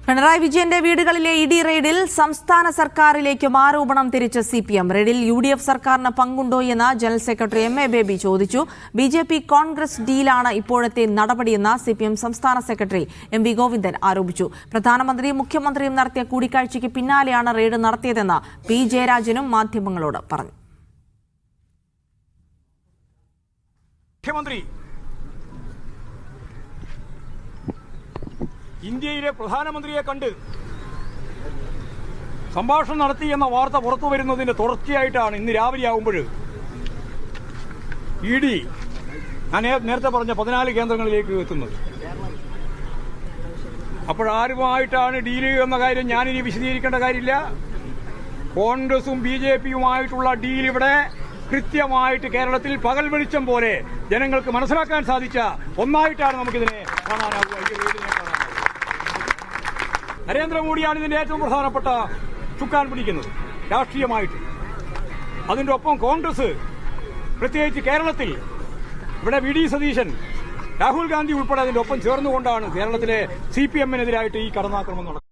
പിണറായി വിജയന്റെ വീടുകളിലെ ഇഡി റെയ്ഡിൽ സംസ്ഥാന സർക്കാരിലേക്കും ആരോപണം തിരിച്ച സിപിഎം. റെയ്ഡിൽ യുഡിഎഫ് സർക്കാരിന് പങ്കുണ്ടോയെന്ന് ജനറൽ സെക്രട്ടറി എം.എ. ബേബി ചോദിച്ചു. ബിജെപി കോൺഗ്രസ് ഡീലാണ് ഇപ്പോഴത്തെ നടപടിയെന്ന് സിപിഎം സംസ്ഥാന സെക്രട്ടറി എം.വി. ഗോവിന്ദൻ ആരോപിച്ചു. പ്രധാനമന്ത്രിയും മുഖ്യമന്ത്രിയും നടത്തിയ കൂടിക്കാഴ്ചയ്ക്ക് പിന്നാലെയാണ് റെയ്ഡ് നടത്തിയതെന്ന് പി ജയരാജനും മാധ്യമങ്ങളോട് പറഞ്ഞു. ഇന്ത്യയിലെ പ്രധാനമന്ത്രിയെ കണ്ട് സംഭാഷണം നടത്തി എന്ന വാർത്ത പുറത്തു വരുന്നതിന്റെ തുടർച്ചയായിട്ടാണ് ഇന്ന് രാവിലെ ആകുമ്പോൾ ഇഡി ഞാൻ നേരത്തെ പറഞ്ഞ 14 കേന്ദ്രങ്ങളിലേക്ക് എത്തുന്നത്. അപ്പോഴാരുമായിട്ടാണ് ഡീല് എന്ന കാര്യം ഞാനിനി വിശദീകരിക്കേണ്ട കാര്യമില്ല. കോൺഗ്രസും ബിജെപിയുമായിട്ടുള്ള ഡീൽ ഇവിടെ കൃത്യമായിട്ട് കേരളത്തിൽ പകൽ വെളിച്ചം പോലെ ജനങ്ങൾക്ക് മനസ്സിലാക്കാൻ സാധിച്ച ഒന്നായിട്ടാണ് നമുക്കിതിനെ കാണാനാവുക. നരേന്ദ്രമോദിയാണ് ഇതിന്റെ ഏറ്റവും പ്രധാനപ്പെട്ട ചുക്കാൻ പിടിക്കുന്നത് രാഷ്ട്രീയമായിട്ട്. അതിന്റെ ഒപ്പം കോൺഗ്രസ്, പ്രത്യേകിച്ച് കേരളത്തിൽ ഇവിടെ വി.ഡി. സതീശൻ, രാഹുൽ ഗാന്ധി ഉൾപ്പെടെ അതിന്റെ ഒപ്പം ചേർന്നുകൊണ്ടാണ് കേരളത്തിലെ സിപിഎമ്മിനെതിരായിട്ട് ഈ കടന്നാക്രമണം നടക്കുന്നത്.